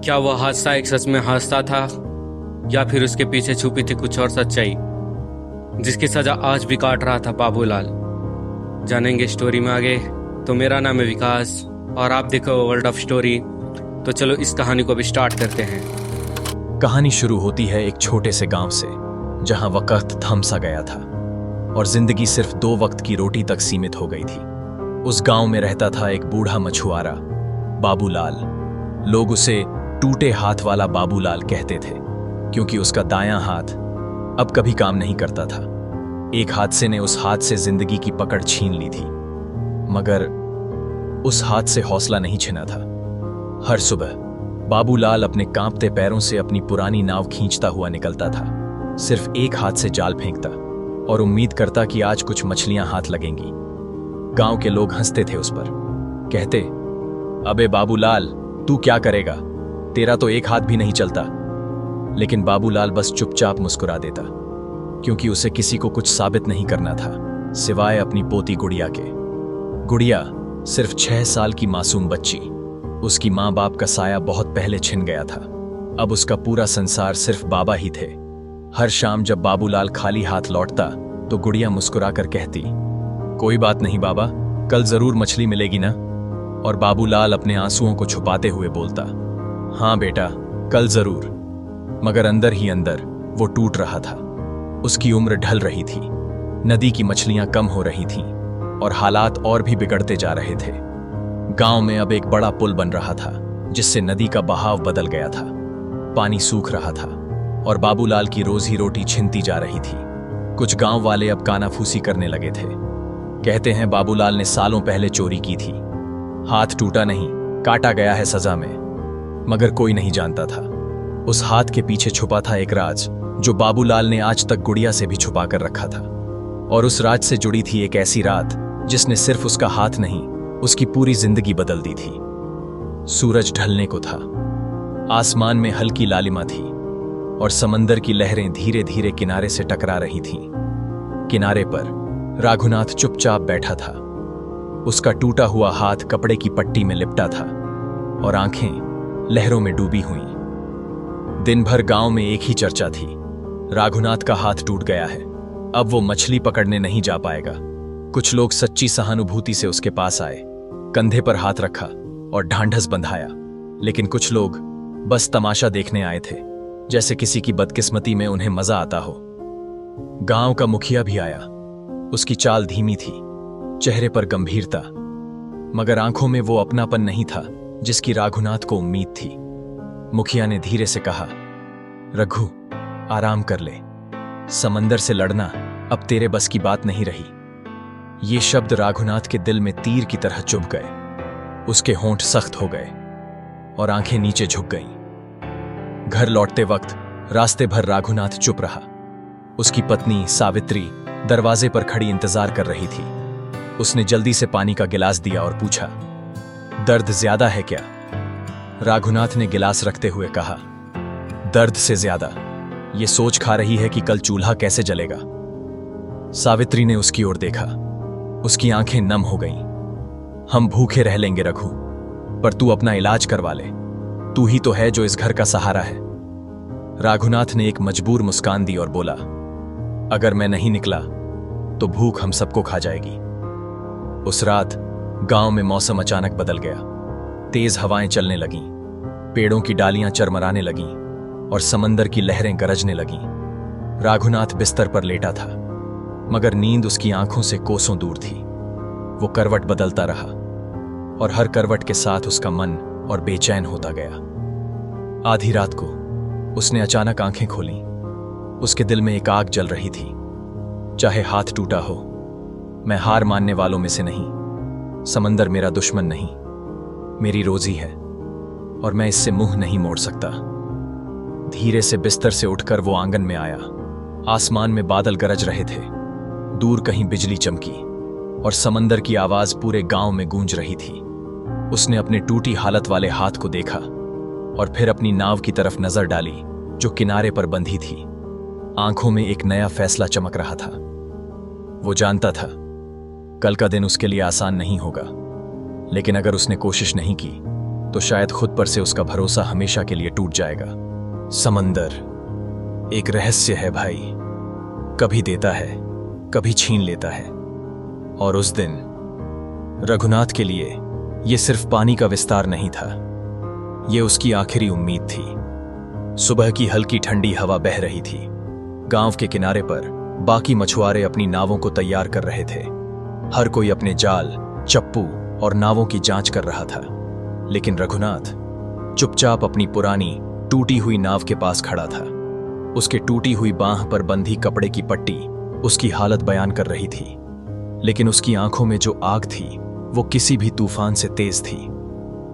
क्या वह हादसा एक सच में हादसा था या फिर उसके पीछे छुपी थी कुछ और सच्चाई जिसकी सजा आज भी काट रहा था बाबूलाल। जानेंगे स्टोरी में आगे। तो मेरा नाम है विकास और आप देखो वर्ल्ड ऑफ स्टोरी। तो चलो इस कहानी को भी स्टार्ट करते हैं। कहानी शुरू होती है एक छोटे से गांव से जहां वक्त थम सा गया था और जिंदगी सिर्फ 2 वक्त की रोटी तक सीमित हो गई थी। उस गांव में रहता था एक बूढ़ा मछुआरा बाबूलाल। लोग उसे टूटे हाथ वाला बाबूलाल कहते थे क्योंकि उसका दायां हाथ अब कभी काम नहीं करता था। एक हादसे ने उस हाथ से जिंदगी की पकड़ छीन ली थी, मगर उस हाथ से हौसला नहीं छिना था। हर सुबह बाबूलाल अपने कांपते पैरों से अपनी पुरानी नाव खींचता हुआ निकलता था, सिर्फ एक हाथ से जाल फेंकता और उम्मीद करता कि आज कुछ मछलियां हाथ लगेंगी। गांव के लोग हंसते थे उस पर, कहते, अबे बाबूलाल, तू क्या करेगा, तेरा तो एक हाथ भी नहीं चलता। लेकिन बाबूलाल बस चुपचाप मुस्कुरा देता क्योंकि उसे किसी को कुछ साबित नहीं करना था सिवाय अपनी पोती गुड़िया के। गुड़िया सिर्फ 6 साल की मासूम बच्ची। उसकी माँ बाप का साया बहुत पहले छिन गया था। अब उसका पूरा संसार सिर्फ बाबा ही थे। हर शाम जब बाबूलाल खाली हाथ लौटता तो गुड़िया मुस्कुरा कर कहती, कोई बात नहीं बाबा, कल जरूर मछली मिलेगी ना। और बाबूलाल अपने आंसुओं को छुपाते हुए बोलता, हाँ बेटा, कल जरूर। मगर अंदर ही अंदर वो टूट रहा था। उसकी उम्र ढल रही थी, नदी की मछलियां कम हो रही थीं और हालात और भी बिगड़ते जा रहे थे। गांव में अब एक बड़ा पुल बन रहा था जिससे नदी का बहाव बदल गया था। पानी सूख रहा था और बाबूलाल की रोजी रोटी छिनती जा रही थी। कुछ गांव वाले अब कानाफूसी करने लगे थे। कहते हैं बाबूलाल ने सालों पहले चोरी की थी, हाथ टूटा नहीं, काटा गया है सजा में। मगर कोई नहीं जानता था उस हाथ के पीछे छुपा था एक राज जो बाबूलाल ने आज तक गुड़िया से भी छुपा कर रखा था। और उस राज से जुड़ी थी एक ऐसी रात जिसने सिर्फ उसका हाथ नहीं, उसकी पूरी जिंदगी बदल दी थी। सूरज ढलने को था, आसमान में हल्की लालिमा थी और समंदर की लहरें धीरे धीरे किनारे से टकरा रही थीं। किनारे पर राघुनाथ चुपचाप बैठा था। उसका टूटा हुआ हाथ कपड़े की पट्टी में लिपटा था और आंखें लहरों में डूबी हुईं। दिन भर गांव में एक ही चर्चा थी, राघुनाथ का हाथ टूट गया है, अब वो मछली पकड़ने नहीं जा पाएगा। कुछ लोग सच्ची सहानुभूति से उसके पास आए, कंधे पर हाथ रखा और ढांढस बंधाया। लेकिन कुछ लोग बस तमाशा देखने आए थे, जैसे किसी की बदकिस्मती में उन्हें मजा आता हो। गांव का मुखिया भी आया। उसकी चाल धीमी थी, चेहरे पर गंभीरता, मगर आंखों में वो अपनापन नहीं था जिसकी राघुनाथ को उम्मीद थी। मुखिया ने धीरे से कहा, रघु, आराम कर ले, समंदर से लड़ना अब तेरे बस की बात नहीं रही। ये शब्द राघुनाथ के दिल में तीर की तरह चुभ गए। उसके होंठ सख्त हो गए और आंखें नीचे झुक गईं। घर लौटते वक्त रास्ते भर राघुनाथ चुप रहा। उसकी पत्नी सावित्री दरवाजे पर खड़ी इंतजार कर रही थी। उसने जल्दी से पानी का गिलास दिया और पूछा, दर्द ज्यादा है क्या? राघुनाथ ने गिलास रखते हुए कहा, दर्द से ज्यादा ये सोच खा रही है कि कल चूल्हा कैसे जलेगा। सावित्री ने उसकी ओर देखा। उसकी आंखें नम हो गईं। हम भूखे रह लेंगे रघु, पर तू अपना इलाज करवा ले, तू ही तो है जो इस घर का सहारा है। राघुनाथ ने एक मजबूर मुस्कान दी और बोला, अगर मैं नहीं निकला तो भूख हम सबको खा जाएगी। उस रात गांव में मौसम अचानक बदल गया। तेज हवाएं चलने लगीं, पेड़ों की डालियां चरमराने लगीं और समंदर की लहरें गरजने लगीं। राघुनाथ बिस्तर पर लेटा था, मगर नींद उसकी आंखों से कोसों दूर थी। वो करवट बदलता रहा और हर करवट के साथ उसका मन और बेचैन होता गया। आधी रात को उसने अचानक आंखें खोलीं। उसके दिल में एक आग जल रही थी। चाहे हाथ टूटा हो, मैं हार मानने वालों में से नहीं। समंदर मेरा दुश्मन नहीं, मेरी रोजी है और मैं इससे मुंह नहीं मोड़ सकता। धीरे से बिस्तर से उठकर वो आंगन में आया। आसमान में बादल गरज रहे थे, दूर कहीं बिजली चमकी और समंदर की आवाज पूरे गांव में गूंज रही थी। उसने अपने टूटी हालत वाले हाथ को देखा और फिर अपनी नाव की तरफ नजर डाली जो किनारे पर बंधी थी। आंखों में एक नया फैसला चमक रहा था। वो जानता था कल का दिन उसके लिए आसान नहीं होगा, लेकिन अगर उसने कोशिश नहीं की तो शायद खुद पर से उसका भरोसा हमेशा के लिए टूट जाएगा। समंदर एक रहस्य है भाई, कभी देता है, कभी छीन लेता है। और उस दिन रघुनाथ के लिए यह सिर्फ पानी का विस्तार नहीं था, यह उसकी आखिरी उम्मीद थी। सुबह की हल्की ठंडी हवा बह रही थी। गांव के किनारे पर बाकी मछुआरे अपनी नावों को तैयार कर रहे थे। हर कोई अपने जाल, चप्पू और नावों की जांच कर रहा था, लेकिन रघुनाथ चुपचाप अपनी पुरानी टूटी हुई नाव के पास खड़ा था। उसके टूटी हुई बांह पर बंधी कपड़े की पट्टी उसकी हालत बयान कर रही थी, लेकिन उसकी आंखों में जो आग थी वो किसी भी तूफान से तेज थी।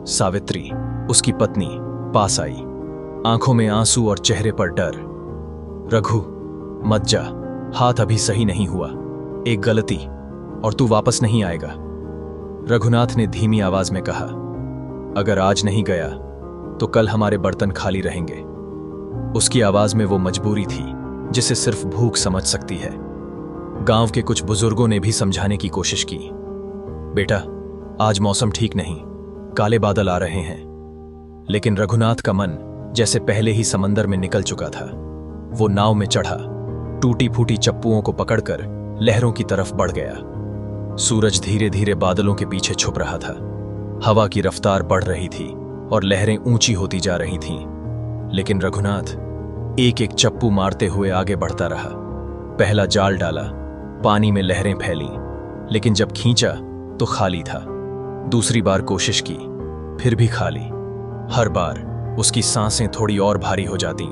सावित्री, उसकी पत्नी, पास आई, आंखों में आंसू और चेहरे पर डर। रघु, मत जा, हाथ अभी सही नहीं हुआ, एक गलती और तू वापस नहीं आएगा। रघुनाथ ने धीमी आवाज में कहा, अगर आज नहीं गया तो कल हमारे बर्तन खाली रहेंगे। उसकी आवाज में वो मजबूरी थी जिसे सिर्फ भूख समझ सकती है। गांव के कुछ बुजुर्गों ने भी समझाने की कोशिश की, बेटा आज मौसम ठीक नहीं, काले बादल आ रहे हैं। लेकिन रघुनाथ का मन जैसे पहले ही समंदर में निकल चुका था। वो नाव में चढ़ा, टूटी फूटी चप्पुओं को पकड़कर लहरों की तरफ बढ़ गया। सूरज धीरे धीरे बादलों के पीछे छुप रहा था। हवा की रफ्तार बढ़ रही थी और लहरें ऊंची होती जा रही थीं। लेकिन रघुनाथ एक एक चप्पू मारते हुए आगे बढ़ता रहा। पहला जाल डाला, पानी में लहरें फैली, लेकिन जब खींचा तो खाली था। दूसरी बार कोशिश की, फिर भी खाली। हर बार उसकी सांसें थोड़ी और भारी हो जाती,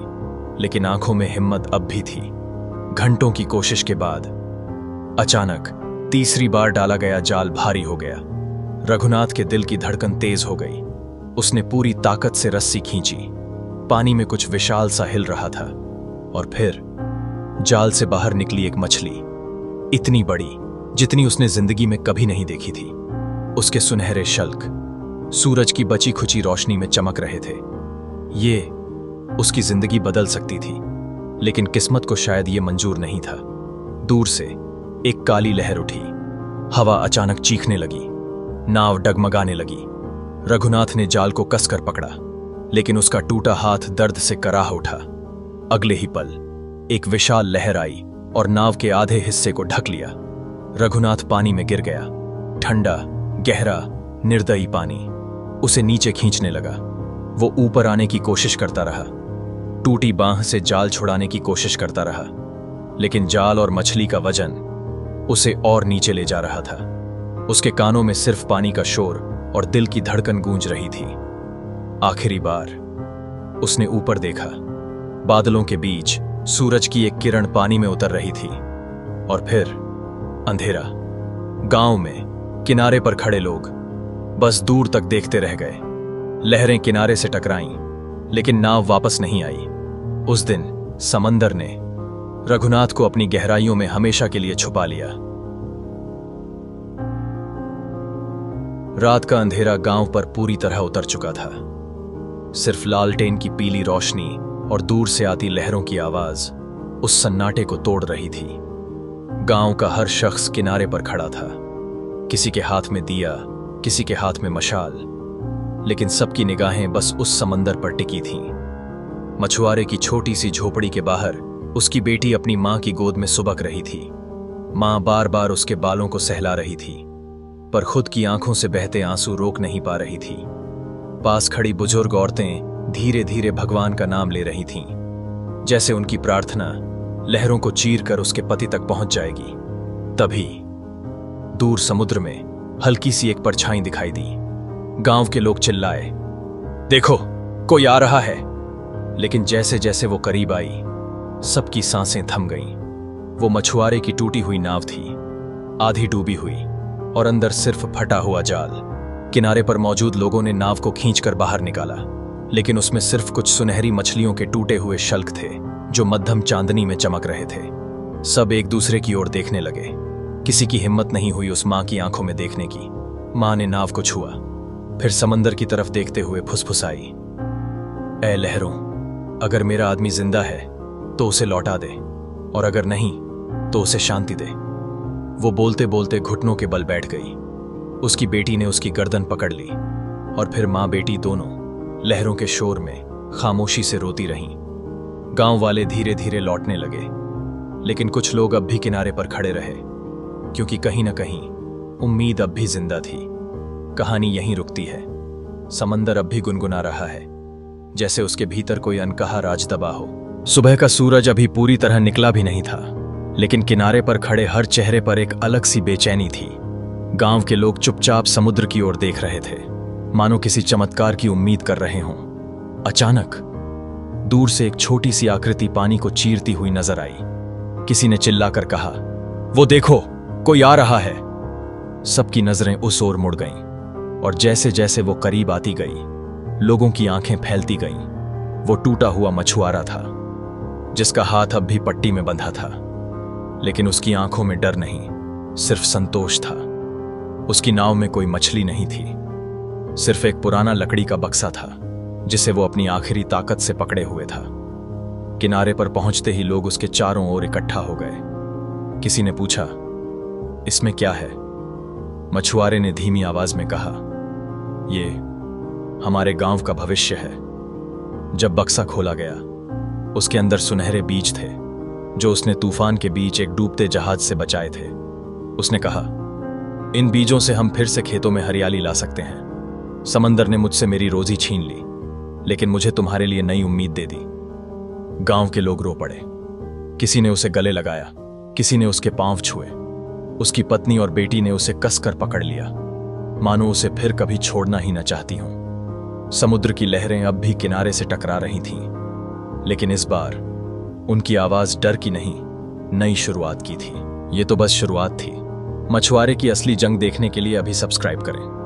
लेकिन आंखों में हिम्मत अब भी थी। घंटों की कोशिश के बाद अचानक तीसरी बार डाला गया जाल भारी हो गया। रघुनाथ के दिल की धड़कन तेज हो गई। उसने पूरी ताकत से रस्सी खींची। पानी में कुछ विशाल सा हिल रहा था और फिर जाल से बाहर निकली एक मछली, इतनी बड़ी जितनी उसने जिंदगी में कभी नहीं देखी थी। उसके सुनहरे शल्क सूरज की बची खुची रोशनी में चमक रहे थे। ये उसकी जिंदगी बदल सकती थी, लेकिन किस्मत को शायद ये मंजूर नहीं था। दूर से एक काली लहर उठी। हवा अचानक चीखने लगी, नाव डगमगाने लगी। रघुनाथ ने जाल को कसकर पकड़ा, लेकिन उसका टूटा हाथ दर्द से कराह उठा। अगले ही पल एक विशाल लहर आई और नाव के आधे हिस्से को ढक लिया। रघुनाथ पानी में गिर गया। ठंडा, गहरा, निर्दयी पानी उसे नीचे खींचने लगा। वो ऊपर आने की कोशिश करता रहा, टूटी बांह से जाल छुड़ाने की कोशिश करता रहा, लेकिन जाल और मछली का वजन उसे और नीचे ले जा रहा था। उसके कानों में सिर्फ पानी का शोर और दिल की धड़कन गूंज रही थी। आखिरी बार उसने ऊपर देखा। बादलों के बीच सूरज की एक किरण पानी में उतर रही थी और फिर अंधेरा। गांव में किनारे पर खड़े लोग बस दूर तक देखते रह गए। लहरें किनारे से टकराईं, लेकिन नाव वापस नहीं आई। उस दिन समंदर ने रघुनाथ को अपनी गहराइयों में हमेशा के लिए छुपा लिया। रात का अंधेरा गांव पर पूरी तरह उतर चुका था। सिर्फ लालटेन की पीली रोशनी और दूर से आती लहरों की आवाज उस सन्नाटे को तोड़ रही थी। गांव का हर शख्स किनारे पर खड़ा था, किसी के हाथ में दिया, किसी के हाथ में मशाल, लेकिन सबकी निगाहें बस उस समंदर पर टिकी थीं। मछुआरे की छोटी सी झोपड़ी के बाहर उसकी बेटी अपनी मां की गोद में सुबक रही थी। मां बार बार उसके बालों को सहला रही थी, पर खुद की आंखों से बहते आंसू रोक नहीं पा रही थी। पास खड़ी बुजुर्ग औरतें धीरे धीरे भगवान का नाम ले रही थीं, जैसे उनकी प्रार्थना लहरों को चीर कर उसके पति तक पहुंच जाएगी। तभी दूर समुद्र में हल्की सी एक परछाई दिखाई दी। गांव के लोग चिल्लाए, देखो कोई आ रहा है। लेकिन जैसे जैसे वो करीब आई, सबकी सांसें थम गईं। वो मछुआरे की टूटी हुई नाव थी, आधी डूबी हुई और अंदर सिर्फ फटा हुआ जाल। किनारे पर मौजूद लोगों ने नाव को खींचकर बाहर निकाला, लेकिन उसमें सिर्फ कुछ सुनहरी मछलियों के टूटे हुए शल्क थे जो मध्यम चांदनी में चमक रहे थे। सब एक दूसरे की ओर देखने लगे। किसी की हिम्मत नहीं हुई उस मां की आंखों में देखने की। मां ने नाव को छुआ, फिर समंदर की तरफ देखते हुए फुसफुसाई, ऐ लहरों, अगर मेरा आदमी जिंदा है तो उसे लौटा दे, और अगर नहीं तो उसे शांति दे। वो बोलते बोलते घुटनों के बल बैठ गई। उसकी बेटी ने उसकी गर्दन पकड़ ली। और फिर माँ बेटी दोनों लहरों के शोर में खामोशी से रोती रहीं। गांव वाले धीरे धीरे लौटने लगे, लेकिन कुछ लोग अब भी किनारे पर खड़े रहे, क्योंकि कहीं ना कहीं उम्मीद अब भी जिंदा थी। कहानी यहीं रुकती है। समंदर अब भी गुनगुना रहा है, जैसे उसके भीतर कोई अनकहा राज दबा हो। सुबह का सूरज अभी पूरी तरह निकला भी नहीं था, लेकिन किनारे पर खड़े हर चेहरे पर एक अलग सी बेचैनी थी। गांव के लोग चुपचाप समुद्र की ओर देख रहे थे, मानो किसी चमत्कार की उम्मीद कर रहे हों। अचानक दूर से एक छोटी सी आकृति पानी को चीरती हुई नजर आई। किसी ने चिल्लाकर कहा, वो देखो, कोई आ रहा है। सबकी नजरें उस ओर मुड़ गईं, और जैसे जैसे वो करीब आती गई, लोगों की आंखें फैलती गईं। वो टूटा हुआ मछुआरा था, जिसका हाथ अब भी पट्टी में बंधा था, लेकिन उसकी आंखों में डर नहीं, सिर्फ संतोष था। उसकी नाव में कोई मछली नहीं थी, सिर्फ एक पुराना लकड़ी का बक्सा था, जिसे वो अपनी आखिरी ताकत से पकड़े हुए था। किनारे पर पहुंचते ही लोग उसके चारों ओर इकट्ठा हो गए। किसी ने पूछा, इसमें क्या है? मछुआरे ने धीमी आवाज में कहा, ये हमारे गांव का भविष्य है। जब बक्सा खोला गया, उसके अंदर सुनहरे बीज थे, जो उसने तूफान के बीच एक डूबते जहाज से बचाए थे। उसने कहा, इन बीजों से हम फिर से खेतों में हरियाली ला सकते हैं। समंदर ने मुझसे मेरी रोजी छीन ली, लेकिन मुझे तुम्हारे लिए नई उम्मीद दे दी। गांव के लोग रो पड़े। किसी ने उसे गले लगाया, किसी ने उसके पांव छुए। उसकी पत्नी और बेटी ने उसे कसकर पकड़ लिया, मानो उसे फिर कभी छोड़ना ही न चाहती हों। समुद्र की लहरें अब भी किनारे से टकरा रही थीं, लेकिन इस बार उनकी आवाज डर की नहीं, नई शुरुआत की थी। ये तो बस शुरुआत थी। मछुआरे की असली जंग देखने के लिए अभी सब्सक्राइब करें।